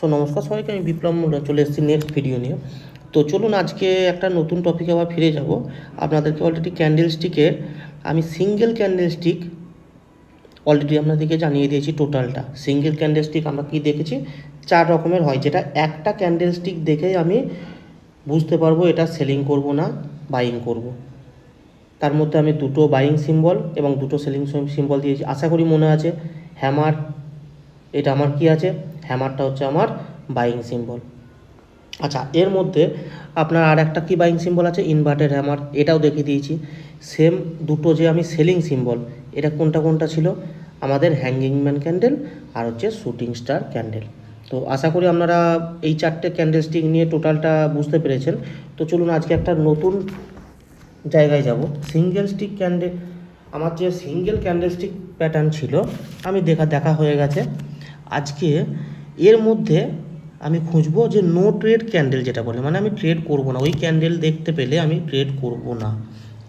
নমস্কার সবাইকে, আমি বিপ্লব মোল্লা চলে এসেছি নেক্সট ভিডিও নিয়ে। তো চলুন আজকে একটা নতুন টপিকে আবার ফিরে যাব। আপনাদেরকে অলরেডি ক্যান্ডেল স্টিকের আমি সিঙ্গেল ক্যান্ডেল স্টিক অলরেডি আপনাদেরকে জানিয়ে দিয়েছি। টোটালটা সিঙ্গেল ক্যান্ডেল স্টিক আমরা কি দেখেছি, 4 রকমের হয়, যেটা একটা ক্যান্ডেল স্টিক দেখেই আমি বুঝতে পারবো এটা সেলিং করব না বাইং করব। তার মধ্যে আমি দুটো বাইং সিম্বল এবং দুটো সেলিং সিম্বল দিয়েছি, আশা করি মনে আছে। হ্যামার, এটা আমার কি আছে, হ্যামারটা হচ্ছে আমার বাইং সিম্বল। আচ্ছা, এর মধ্যে আপনার আর একটা কি বাইং সিম্বল আছে, ইনভার্টেড হ্যামার, এটাও দেখিয়ে দিয়েছি। সেম দুটো যে আমি সেলিং সিম্বল, এটা কোনটা কোনটা ছিল, আমাদের হ্যাঙ্গিং ম্যান ক্যান্ডেল আর হচ্ছে শুটিং স্টার ক্যান্ডেল। তো আশা করি আপনারা এই 4টে ক্যান্ডেল স্টিক নিয়ে টোটালটা বুঝতে পেরেছেন। তো চলুন আজকে একটা নতুন জায়গায় যাব। সিঙ্গেল স্টিক ক্যান্ডেল, আমার যে সিঙ্গেল ক্যান্ডেল স্টিক প্যাটার্ন ছিল আমি দেখা হয়ে গেছে। আজকে এর মধ্যে আমি খুঁজবো যে নো ট্রেড ক্যান্ডেল, যেটা বলে মানে আমি ট্রেড করব না, ওই ক্যান্ডেল দেখতে পেলে আমি ট্রেড করব না।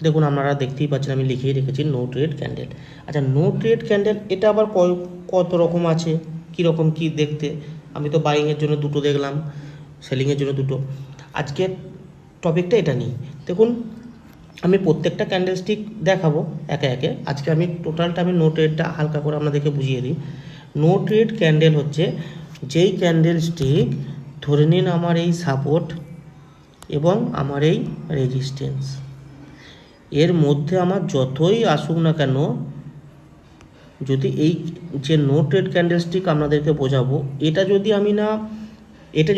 দেখুন আপনারা দেখতেই পাচ্ছেন আমি লিখেই রেখেছি নো ট্রেড ক্যান্ডেল। আচ্ছা, নো ট্রেড ক্যান্ডেল এটা আবার কত রকম আছে, কীরকম কি দেখতে। আমি তো বাইংয়ের জন্য দুটো দেখলাম, সেলিংয়ের জন্য দুটো। আজকের টপিকটা এটা নিয়ে দেখুন, আমি প্রত্যেকটা ক্যান্ডেল স্টিক দেখাবো একে একে। আজকে আমি টোটালটা আমি নো ট্রেডটা হালকা করে আপনাদেরকে বুঝিয়ে দিই। নো ট্রেড ক্যান্ডেল হচ্ছে যেই ক্যান্ডেল স্টিক, ধরে নিন আমার এই সাপোর্ট এবং আমার এই রেজিস্ট্যান্স, এর মধ্যে আমার যতই আসুক না কেন, যদি এই যে নো ট্রেড ক্যান্ডেল স্টিক আপনাদেরকে বোঝাবো, এটা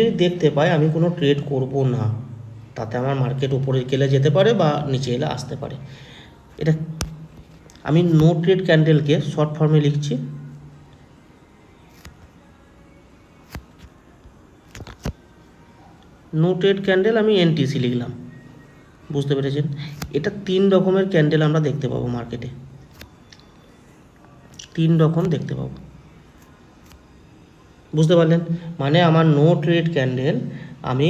যদি দেখতে পাই, আমি কোনো ট্রেড করব না। তাতে আমার মার্কেট উপরে গেলে যেতে পারে বা নিচে এলে আসতে পারে। এটা আমি নো ট্রেড ক্যান্ডেলকে শর্ট ফর্মে লিখছি, নো ট্রেড ক্যান্ডেল আমি এনটিসি লিখলাম। বুঝতে পেরেছেন? এটা 3 রকমের ক্যান্ডেল আমরা দেখতে পাবো মার্কেটে, 3 রকম দেখতে পাবো। বুঝতে পারলেন? মানে আমার নো ট্রেড ক্যান্ডেল আমি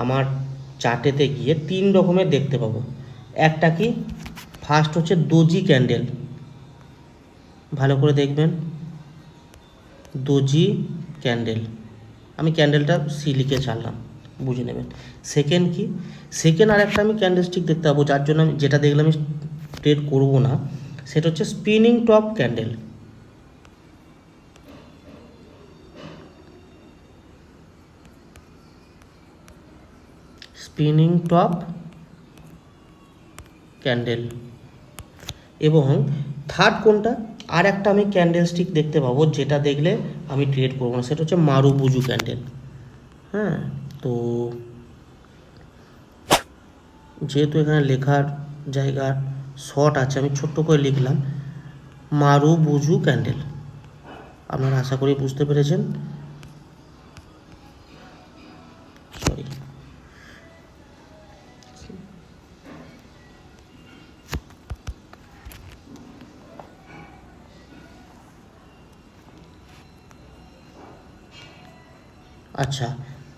আমার চার্টেতে গিয়ে 3 রকমের দেখতে পাবো। একটা কি, ফার্স্ট হচ্ছে দোজি ক্যান্ডেল, ভালো করে দেখবেন, দোজি ক্যান্ডেল, আমি ক্যান্ডেলটা সি লিখে ছাড়লাম, বুঝে নেবেন। সেকেন্ড কি, সেকেন্ড আর একটা আমি ক্যান্ডেল স্টিক দেখতে পাবো, যার জন্য আমি যেটা দেখলে আমি ট্রেড করবো না, সেটা হচ্ছে spinning top candle. Spinning top candle. এবং থার্ড কোনটা, আর একটা আমি ক্যান্ডেল স্টিক দেখতে পাবো যেটা দেখলে আমি ট্রেড করবো না, সেটা হচ্ছে মারুবুজু ক্যান্ডেল। হ্যাঁ, তো যেহেতু এখানে লেখার জায়গার শর্ট আছে, আমি ছোট্ট করে লিখলাম মারুবুজু ক্যান্ডেল। আপনারা আশা করি বুঝতে পেরেছেন। সরি, আচ্ছা,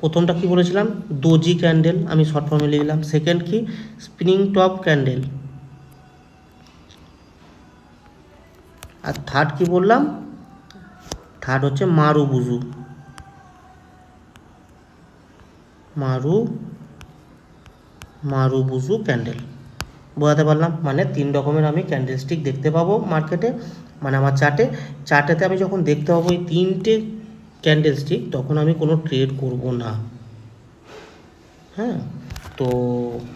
প্রথমটা কি বলেছিলাম, দোজি ক্যান্ডেল, আমি শর্ট ফর্মে লিখলাম। সেকেন্ড কি, স্পিনিং টপ ক্যান্ডেল। আর থার্ড কি বললাম, থার্ড হচ্ছে মারুবুজু, মারুবুজু ক্যান্ডেল। বোঝাতে পারলাম? মানে 3 রকমের আমি ক্যান্ডেল স্টিক দেখতে পাবো মার্কেটে, মানে আমার চার্টেতে আমি যখন দেখতে পাবো এই 3টে ক্যান্ডেল স্টিক, তখন আমি কোনো ট্রেড করব না। হ্যাঁ, তো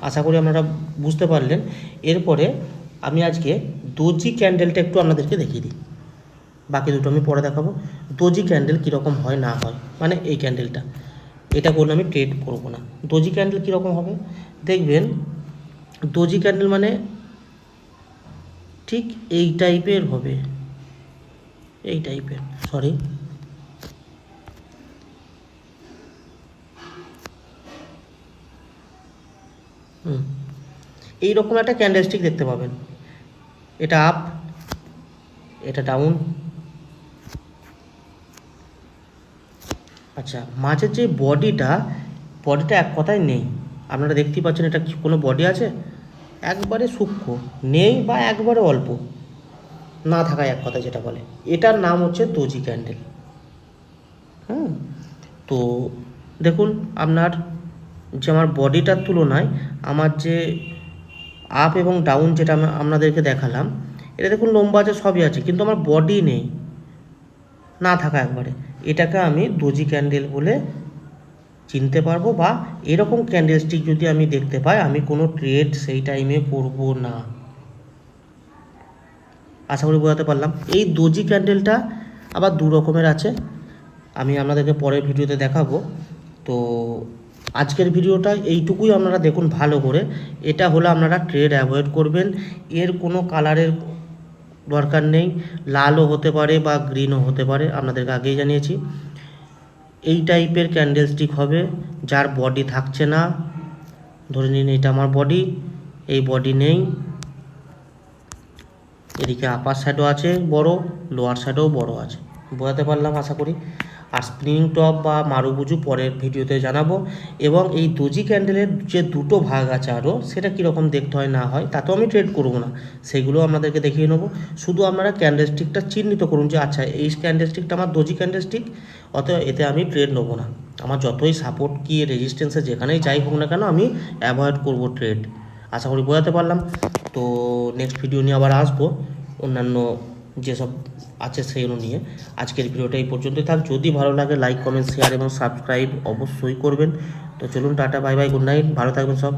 আশা করি আপনারা বুঝতে পারলেন। এরপরে আমি আজকে দোজি ক্যান্ডেলটা একটু আপনাদেরকে দেখিয়ে দিই, বাকি দুটো আমি পরে দেখাবো। দোজি ক্যান্ডেল কীরকম হয় না হয়, মানে এই ক্যান্ডেলটা, এটা করলে আমি ট্রেড করব না। দোজি ক্যান্ডেল কীরকম হবে দেখবেন, দোজি ক্যান্ডেল মানে ঠিক এই টাইপের হবে, এই টাইপের, সরি, এইরকম একটা ক্যান্ডেল স্টিক দেখতে পাবেন। এটা আপ, এটা ডাউন। আচ্ছা, মাঝের যে বডিটা এক কথায় নেই, আপনারা দেখতেই পাচ্ছেন, এটা কি কোনো বডি আছে, একবারে সূক্ষ্ম নেই বা একবারে অল্প না থাকায় এক কথায় যেটা বলে, এটার নাম হচ্ছে দোজি ক্যান্ডেল। হ্যাঁ, তো দেখুন আপনার যে আমার বডিটার তুলনায় আমার যে আপ এবং ডাউন যেটা আমি আপনাদেরকে দেখালাম, এটা দেখুন লম্বা আছে, সবই আছে, কিন্তু আমার বডি নেই, না থাকা একবারে। এটাকে আমি দোজি ক্যান্ডেল বলে চিনতে পারবো, বা এরকম ক্যান্ডেল স্টিক যদি আমি দেখতে পাই, আমি কোনো ট্রেড সেই টাইমে করব না। আশা করি বোঝাতে পারলাম। এই দোজি ক্যান্ডেলটা আবার দু রকমের আছে, আমি আপনাদেরকে পরের ভিডিওতে দেখাবো। তো আজকের ভিডিওটা এইটুকুই, আপনারা দেখুন ভালো করে। এটা হলো আপনারা ট্রেড অ্যাভয়েড করবেন, এর কোনো কালারের দরকার নেই, লালও হতে পারে বা গ্রিনও হতে পারে, আপনাদেরকে আগেই জানিয়েছি। এই টাইপের ক্যান্ডেল স্টিক হবে যার বডি থাকছে না। ধরে নিন এটা আমার বডি, এই বডি নেই, এদিকে আপার সাইডও আছে বড়, লোয়ার সাইডও বড় আছে। বোঝাতে পারলাম আশা করি। আর স্প্রিং টপ বা মারুবুজু পরের ভিডিওতে জানাবো। এবং এই দোজি ক্যান্ডেলের যে দুটো ভাগ আছে আরও, সেটা কীরকম দেখতে হয় না হয়, তাতেও আমি ট্রেড করবো না, সেগুলো আপনাদেরকে দেখিয়ে নেবো। শুধু আপনারা ক্যান্ডেল স্টিকটা চিহ্নিত করুন যে আচ্ছা এই ক্যান্ডেল স্টিকটা আমার দোজি ক্যান্ডেল স্টিক, অতএব এতে আমি ট্রেড নেবো না। আমার যতই সাপোর্ট কি রেজিস্ট্যান্সে যেখানেই যাই হোক না কেন, আমি অ্যাভয়েড করবো ট্রেড। আশা করি বোঝাতে পারলাম। তো নেক্সট ভিডিও নিয়ে আবার আসবো, অন্যান্য যেসব আছে সেগুলো নিয়ে। আজকের ভিডিওটা এই পর্যন্তই থাক। যদি ভালো লাগে লাইক, কমেন্ট, শেয়ার এবং সাবস্ক্রাইব অবশ্যই করবেন। তো চলুন, tata, bye bye, good night, ভালো থাকবেন সব।